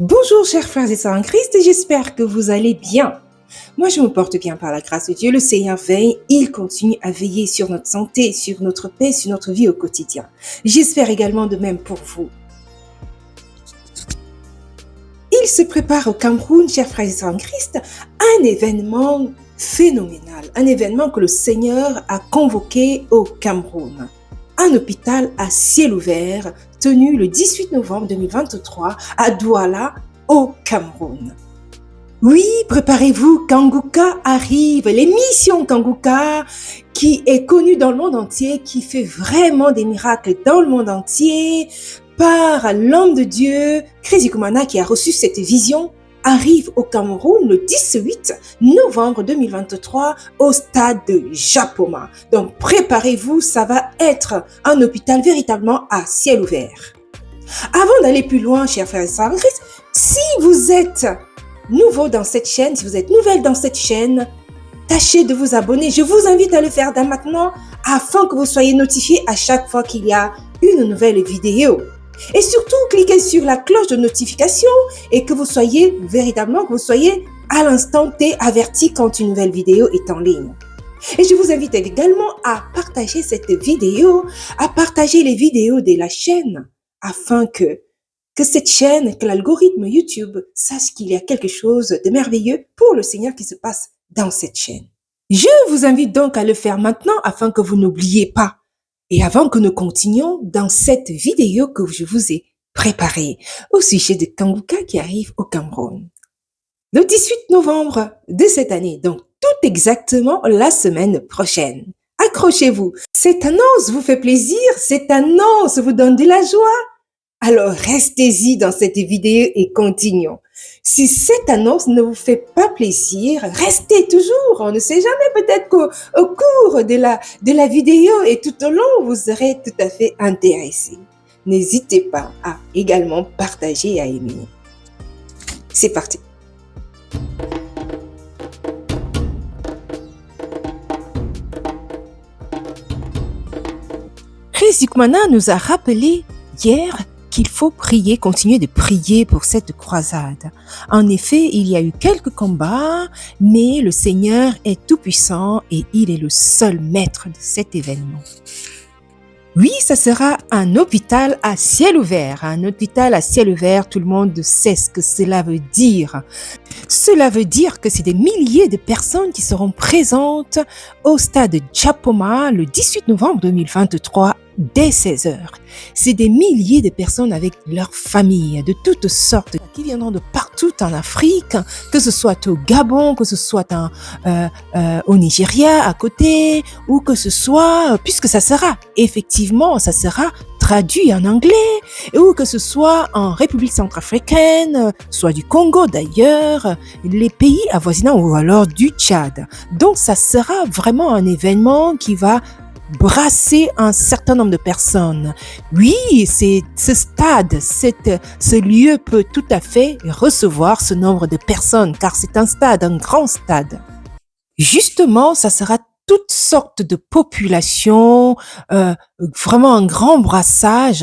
Bonjour chers frères et sœurs en Christ, j'espère que vous allez bien. Moi je me porte bien par la grâce de Dieu, le Seigneur veille, il continue à veiller sur notre santé, sur notre paix, sur notre vie au quotidien. J'espère également de même pour vous. Il se prépare au Cameroun, chers frères et sœurs en Christ, un événement phénoménal, un événement que le Seigneur a convoqué au Cameroun. Un hôpital à ciel ouvert tenu le 18 novembre 2023 à Douala, au Cameroun. Oui, préparez-vous, Kanguka arrive, l'émission Kanguka qui est connue dans le monde entier, qui fait vraiment des miracles dans le monde entier, par l'homme de Dieu, Chris Ikumana, qui a reçu cette vision, arrive au Cameroun le 18 novembre 2023 au stade de Japoma. Donc préparez-vous, ça va être un hôpital véritablement à ciel ouvert. Avant d'aller plus loin, chers frères et sœurs en Christ, si vous êtes nouveau dans cette chaîne, si vous êtes nouvelle dans cette chaîne, tâchez de vous abonner. Je vous invite à le faire dès maintenant afin que vous soyez notifiés à chaque fois qu'il y a une nouvelle vidéo. Et surtout, cliquez sur la cloche de notification et que vous soyez véritablement, que vous soyez à l'instant T averti quand une nouvelle vidéo est en ligne. Et je vous invite également à partager cette vidéo, à partager les vidéos de la chaîne afin que cette chaîne, que l'algorithme YouTube sache qu'il y a quelque chose de merveilleux pour le Seigneur qui se passe dans cette chaîne. Je vous invite donc à le faire maintenant afin que vous n'oubliez pas. Et avant que nous continuions dans cette vidéo que je vous ai préparée au sujet de Kanguka qui arrive au Cameroun. Le 18 novembre de cette année, donc tout exactement la semaine prochaine. Accrochez-vous. Cette annonce vous fait plaisir, cette annonce vous donne de la joie. Alors restez-y dans cette vidéo et continuons. Si cette annonce ne vous fait pas plaisir, restez toujours. On ne sait jamais, peut-être qu'au cours de la vidéo et tout au long, vous serez tout à fait intéressé. N'hésitez pas à également partager et à aimer. C'est parti. Chris Ikumana nous a rappelé hier qu'il faut prier, continuer de prier pour cette croisade. En effet, il y a eu quelques combats, mais le Seigneur est tout-puissant et il est le seul maître de cet événement. Oui, ça sera un hôpital à ciel ouvert. Un hôpital à ciel ouvert, tout le monde sait ce que cela veut dire. Cela veut dire que c'est des milliers de personnes qui seront présentes au stade Japoma le 18 novembre 2023 dès 16h. C'est des milliers de personnes avec leurs familles de toutes sortes qui viendront de partout en Afrique, que ce soit au Gabon, que ce soit au Nigeria à côté, ou que ce soit, puisque ça sera traduit en anglais, ou que ce soit en République centrafricaine, soit du Congo d'ailleurs, les pays avoisinants ou alors du Tchad. Donc ça sera vraiment un événement qui va brasser un certain nombre de personnes. Oui, ce stade, ce lieu peut tout à fait recevoir ce nombre de personnes, car c'est un stade, un grand stade. Justement, ça sera toutes sortes de populations, vraiment un grand brassage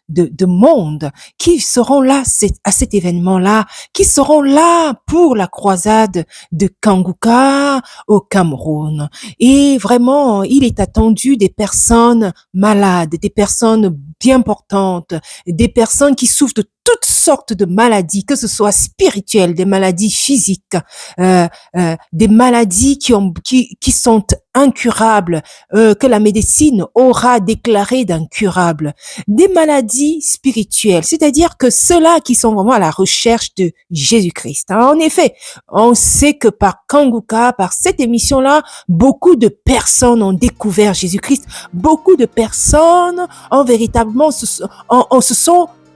de monde qui seront là à cet événement-là, qui seront là pour la croisade de Kanguka au Cameroun. Et vraiment, il est attendu des personnes malades, des personnes bien portantes, des personnes qui souffrent de toutes sortes de maladies, que ce soit spirituelles, des maladies physiques, des maladies qui sont incurables, que la médecine aura déclaré d'incurables, des maladies spirituelles, c'est-à-dire que ceux-là qui sont vraiment à la recherche de Jésus-Christ. En effet, on sait que par Kanguka, par cette émission-là, beaucoup de personnes ont découvert Jésus-Christ, beaucoup de personnes ont véritablement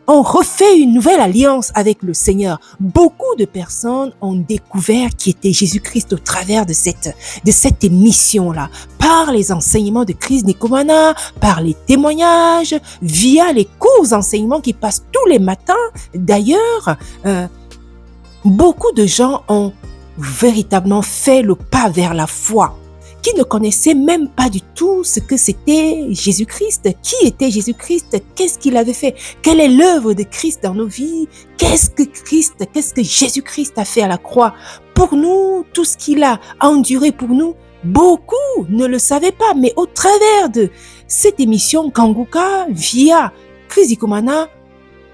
on refait une nouvelle alliance avec le Seigneur. Beaucoup de personnes ont découvert qui était Jésus-Christ au travers de cette émission-là, par les enseignements de Chris Ikumana, par les témoignages, via les cours d'enseignement qui passent tous les matins. D'ailleurs, beaucoup de gens ont véritablement fait le pas vers la foi, qui ne connaissaient même pas du tout ce que c'était Jésus-Christ. Qui était Jésus-Christ? Qu'est-ce qu'il avait fait? Quelle est l'œuvre de Christ dans nos vies? Qu'est-ce que Jésus-Christ a fait à la croix pour nous? Tout ce qu'il a enduré pour nous, beaucoup ne le savaient pas, mais au travers de cette émission Kanguka, via Chris Ikomana,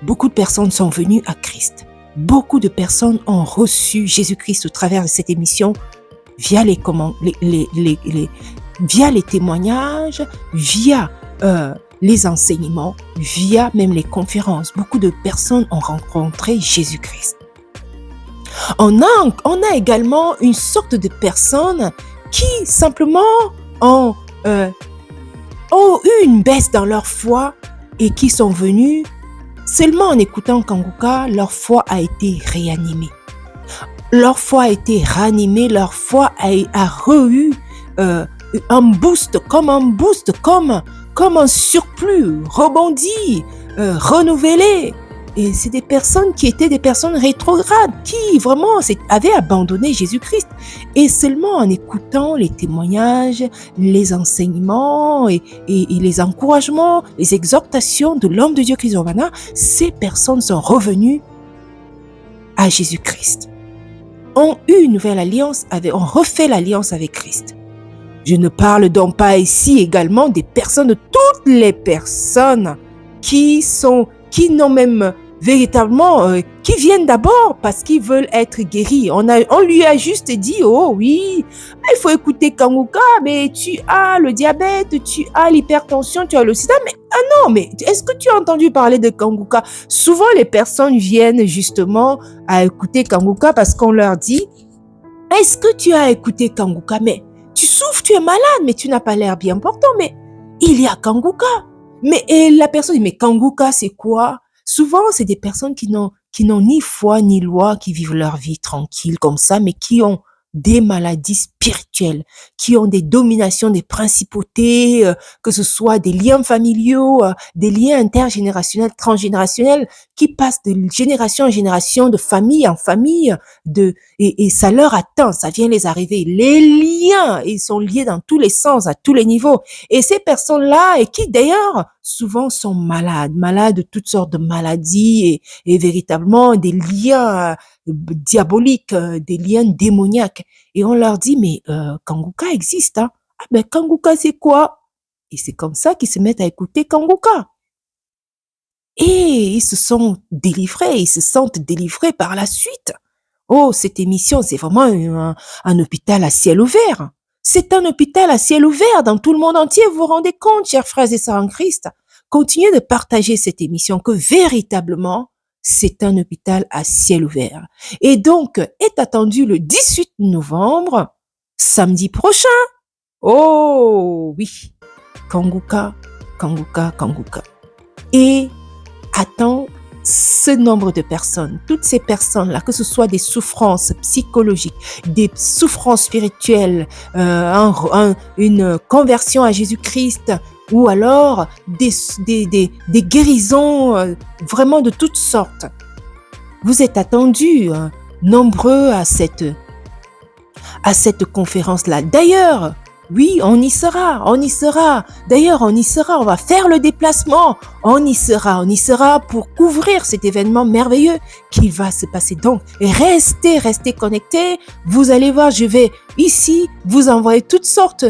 beaucoup de personnes sont venues à Christ. Beaucoup de personnes ont reçu Jésus-Christ au travers de cette émission, via via les témoignages, via les enseignements, via même les conférences. Beaucoup de personnes ont rencontré Jésus-Christ. On a également une sorte de personnes qui simplement ont eu une baisse dans leur foi et qui sont venus seulement en écoutant Kanguka, leur foi a été réanimée. Leur foi a été ranimée, leur foi a eu un boost, comme un surplus, rebondi, renouvelé. Et c'est des personnes qui étaient des personnes rétrogrades, qui vraiment avaient abandonné Jésus-Christ. Et seulement en écoutant les témoignages, les enseignements et les encouragements, les exhortations de l'homme de Dieu Chris Ikomana, ces personnes sont revenues à Jésus-Christ. Ont eu une nouvelle alliance, ont refait l'alliance avec Christ. Je ne parle donc pas ici également des personnes, de toutes les personnes qui n'ont même véritablement, qui viennent d'abord parce qu'ils veulent être guéris. On lui a juste dit, oh oui, il faut écouter Kanguka, mais tu as le diabète, tu as l'hypertension, tu as le sida, mais non, mais est-ce que tu as entendu parler de Kanguka? Souvent, les personnes viennent justement à écouter Kanguka parce qu'on leur dit, est-ce que tu as écouté Kanguka? Mais tu souffres, tu es malade, mais tu n'as pas l'air bien portant, mais il y a Kanguka. Et la personne dit, mais Kanguka, c'est quoi? Souvent, c'est des personnes qui n'ont ni foi ni loi, qui vivent leur vie tranquille comme ça, mais qui ont des maladies spirituelles, qui ont des dominations, des principautés, que ce soit des liens familiaux, des liens intergénérationnels, transgénérationnels, qui passent de génération en génération, de famille en famille, et ça leur atteint, ça vient les arriver. Les liens, ils sont liés dans tous les sens, à tous les niveaux. Et ces personnes-là, et qui d'ailleurs souvent sont malades de toutes sortes de maladies et véritablement des liens diaboliques, des liens démoniaques. Et on leur dit, mais Kanguka existe, hein? Ah ben Kanguka c'est quoi? Et c'est comme ça qu'ils se mettent à écouter Kanguka. Et ils se sont délivrés, ils se sentent délivrés par la suite. Oh, cette émission, c'est vraiment un hôpital à ciel ouvert. C'est un hôpital à ciel ouvert dans tout le monde entier. Vous vous rendez compte, chers frères et sœurs en Christ? Continuez de partager cette émission, que véritablement, c'est un hôpital à ciel ouvert. Et donc, est attendu le 18 novembre, samedi prochain. Oh, oui. Kanguka. Et attends ce nombre de personnes, toutes ces personnes-là, que ce soit des souffrances psychologiques, des souffrances spirituelles, une conversion à Jésus-Christ, ou alors des guérisons vraiment de toutes sortes. Vous êtes attendus nombreux à cette conférence-là. D'ailleurs, oui, on y sera. D'ailleurs, on y sera, on va faire le déplacement. On y sera pour couvrir cet événement merveilleux qui va se passer. Donc, restez connectés. Vous allez voir, je vais ici vous envoyer toutes sortes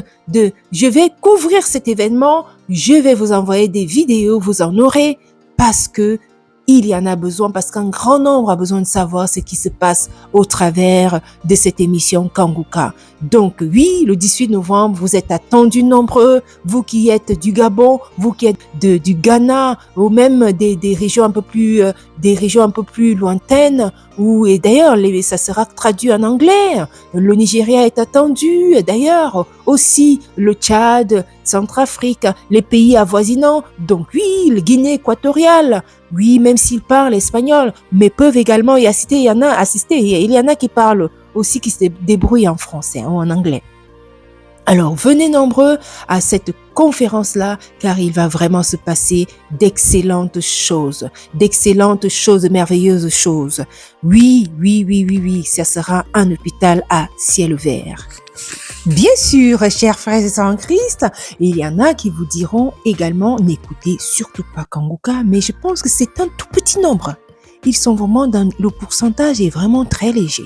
je vais couvrir cet événement. Je vais vous envoyer des vidéos, vous en aurez parce que il y en a besoin, parce qu'un grand nombre a besoin de savoir ce qui se passe au travers de cette émission Kanguka. Donc oui, le 18 novembre, vous êtes attendus nombreux, vous qui êtes du Gabon, vous qui êtes du Ghana, ou même des régions un peu plus lointaines, et d'ailleurs, ça sera traduit en anglais. Le Nigeria est attendu, d'ailleurs, aussi le Tchad, Centrafrique, les pays avoisinants. Donc oui, le Guinée équatoriale, oui, même s'ils parlent espagnol, mais peuvent également y assister. Il y en a qui parlent aussi, qui se débrouillent en français ou en anglais. Alors, venez nombreux à cette conférence-là, car il va vraiment se passer d'excellentes choses, de merveilleuses choses. Oui, ça sera un hôpital à ciel ouvert. Bien sûr, chers frères et sœurs en Christ, il y en a qui vous diront également n'écoutez surtout pas Kanguka, mais je pense que c'est un tout petit nombre. Ils sont vraiment dans le pourcentage est vraiment très léger.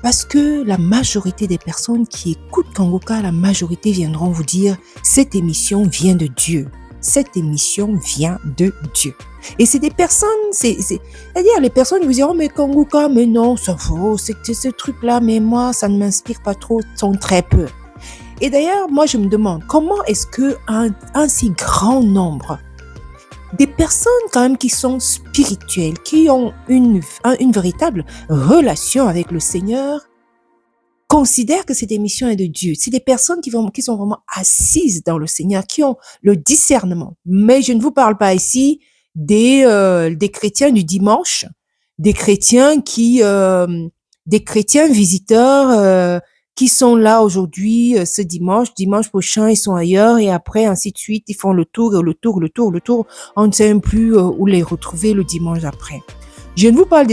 Parce que la majorité des personnes qui écoutent Kanguka, la majorité viendront vous dire cette émission vient de Dieu. Cette émission vient de Dieu. Et c'est des personnes, c'est-à-dire les personnes vous diront mais Kanguka, mais non, ça vaut, c'est ce truc-là, mais moi ça ne m'inspire pas trop, sont très peu. Et d'ailleurs, moi je me demande comment est-ce que un si grand nombre des personnes quand même qui sont spirituelles, qui ont une véritable relation avec le Seigneur, considèrent que cette émission est de Dieu. C'est des personnes qui sont vraiment assises dans le Seigneur, qui ont le discernement. Mais je ne vous parle pas ici des chrétiens du dimanche, des chrétiens des chrétiens visiteurs qui sont là aujourd'hui, ce dimanche prochain ils sont ailleurs et après ainsi de suite ils font le tour, on ne sait même plus où les retrouver le dimanche après. Je ne vous parle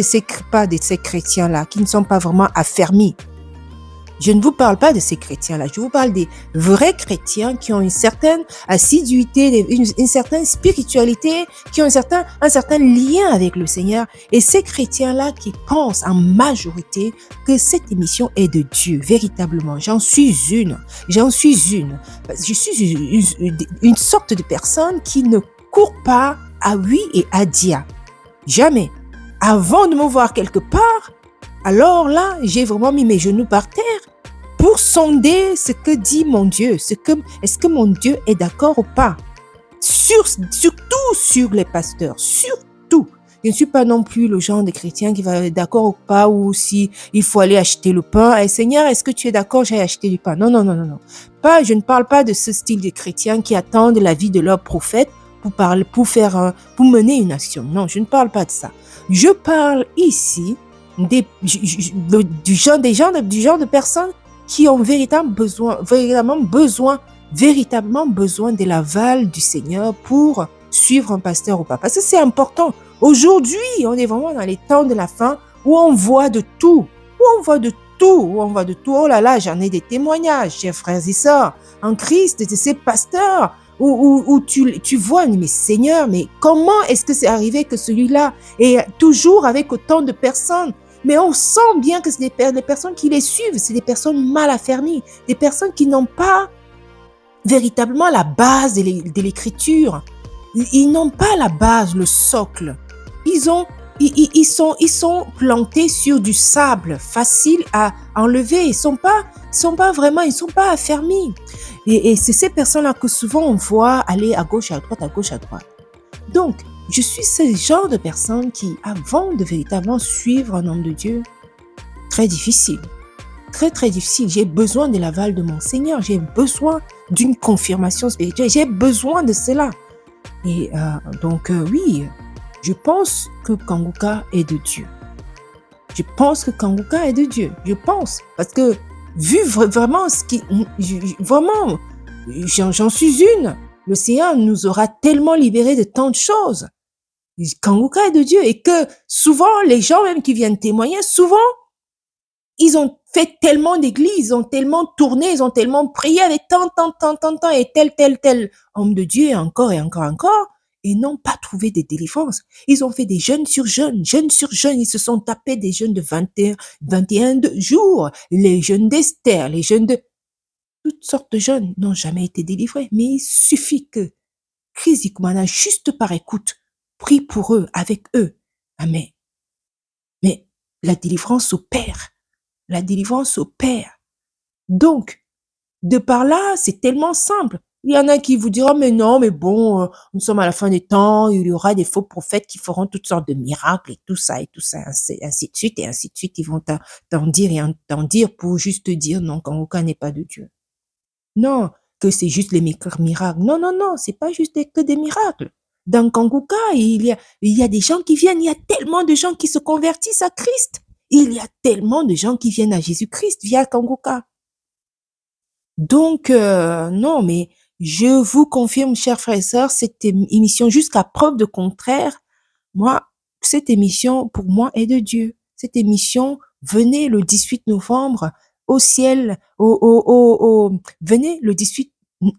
pas de ces chrétiens-là qui ne sont pas vraiment affermis. Je ne vous parle pas de ces chrétiens-là, je vous parle des vrais chrétiens qui ont une certaine assiduité, une certaine spiritualité, qui ont un certain lien avec le Seigneur. Et ces chrétiens-là qui pensent en majorité que cette émission est de Dieu, véritablement. J'en suis une. Je suis une sorte de personne qui ne court pas à oui et à dia. Jamais. Avant de me voir quelque part, alors là, j'ai vraiment mis mes genoux par terre pour sonder ce que dit mon Dieu. Est-ce que mon Dieu est d'accord ou pas? Surtout sur les pasteurs. Surtout. Je ne suis pas non plus le genre de chrétien qui va être d'accord ou pas, ou si il faut aller acheter le pain. Hey, Seigneur, est-ce que tu es d'accord, j'ai acheté du pain? Non. Je ne parle pas de ce style de chrétien qui attendent la vie de leur prophète pour mener une action. Non, je ne parle pas de ça. Je parle ici du genre de personnes qui ont véritablement besoin de l'aval du Seigneur pour suivre un pasteur ou pas. Parce que c'est important. Aujourd'hui, on est vraiment dans les temps de la fin où on voit de tout. Oh là là, j'en ai des témoignages, chers frères et sœurs, en Christ, de ces pasteurs où tu vois, mais Seigneur, mais comment est-ce que c'est arrivé que celui-là est toujours avec autant de personnes? Mais on sent bien que c'est les personnes qui les suivent, c'est des personnes mal affermies, des personnes qui n'ont pas véritablement la base de l'écriture. Ils n'ont pas la base, le socle. Ils sont plantés sur du sable facile à enlever. Ils sont pas affermis. Et c'est ces personnes-là que souvent on voit aller à gauche, à droite. Donc, je suis ce genre de personne qui, avant de véritablement suivre un homme de Dieu, très difficile. Très difficile. J'ai besoin de l'aval de mon Seigneur. J'ai besoin d'une confirmation spirituelle. J'ai besoin de cela. Et oui, je pense que Kanguka est de Dieu. Je pense. Parce que, vu vraiment j'en suis une. Le Seigneur nous aura tellement libérés de tant de choses. Kanguka est de Dieu. Et que souvent, les gens même qui viennent témoigner, souvent, ils ont fait tellement d'églises, ils ont tellement tourné, ils ont tellement prié avec tant, et tel homme de Dieu, et encore, et n'ont pas trouvé de délivrance. Ils ont fait des jeûnes sur jeûnes, ils se sont tapés des jeûnes de 21 jours, les jeûnes d'Esther, les jeûnes de... Toutes sortes de jeûnes n'ont jamais été délivrés, mais il suffit que Chris Kumana, juste par écoute, prie pour eux, avec eux. Amen. Mais la délivrance opère. Donc, de par là, c'est tellement simple. Il y en a qui vous diront, mais non, mais bon, nous sommes à la fin des temps, il y aura des faux prophètes qui feront toutes sortes de miracles et tout ça, ainsi de suite. Ils vont t'en dire pour juste te dire, non, Kanguka n'est pas de Dieu. Non, que c'est juste les miracles. Non, c'est pas juste que des miracles. Dans Kanguka, il y a des gens qui viennent, il y a tellement de gens qui se convertissent à Christ. Il y a tellement de gens qui viennent à Jésus-Christ via Kanguka. Donc, non, mais je vous confirme, chers frères et sœurs, cette émission, jusqu'à preuve de contraire, cette émission, pour moi, est de Dieu. Cette émission, venez le 18 novembre au ciel, venez le 18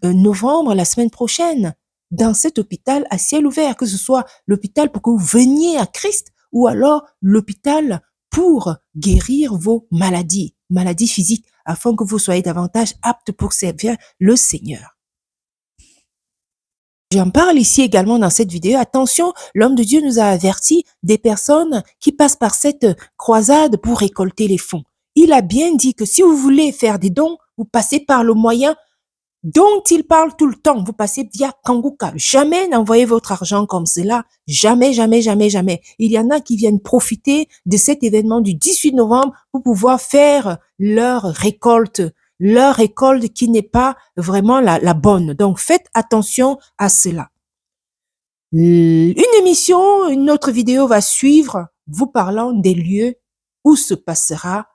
novembre, la semaine prochaine, dans cet hôpital à ciel ouvert, que ce soit l'hôpital pour que vous veniez à Christ ou alors l'hôpital pour guérir vos maladies physiques, afin que vous soyez davantage aptes pour servir le Seigneur. J'en parle ici également dans cette vidéo. Attention, l'homme de Dieu nous a averti des personnes qui passent par cette croisade pour récolter les fonds. Il a bien dit que si vous voulez faire des dons, vous passez par le moyen dont il parle tout le temps. Vous passez via Kanguka. Jamais n'envoyez votre argent comme cela. Jamais, jamais, jamais, jamais. Il y en a qui viennent profiter de cet événement du 18 novembre pour pouvoir faire leur récolte qui n'est pas vraiment la bonne. Donc, faites attention à cela. Une autre vidéo va suivre, vous parlant des lieux où se passera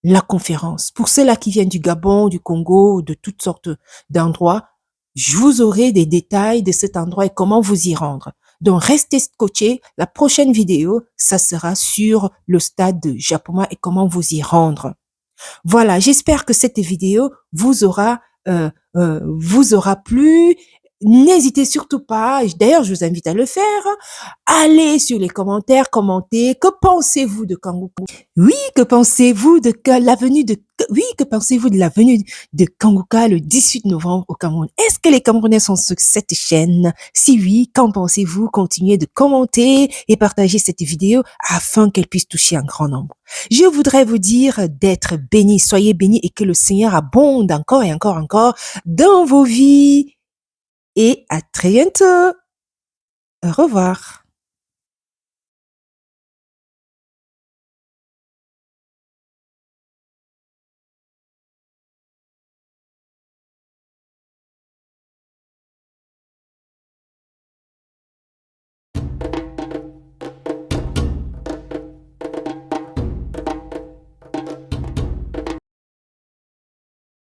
la conférence. Pour ceux-là qui viennent du Gabon, du Congo, de toutes sortes d'endroits, je vous aurai des détails de cet endroit et comment vous y rendre. Donc, restez scotchés. La prochaine vidéo, ça sera sur le stade de Japoma et comment vous y rendre. Voilà, j'espère que cette vidéo vous aura plu. N'hésitez surtout pas, d'ailleurs je vous invite à le faire, allez sur les commentaires, commentez, que pensez-vous de Kanguka? Oui, que pensez-vous de la venue de Kanguka le 18 novembre au Cameroun? Est-ce que les Camerounais sont sur cette chaîne? Si oui, qu'en pensez-vous? Continuez de commenter et partager cette vidéo afin qu'elle puisse toucher un grand nombre. Je voudrais vous dire d'être bénis, soyez bénis et que le Seigneur abonde encore et encore dans vos vies. Et à très bientôt. Au revoir.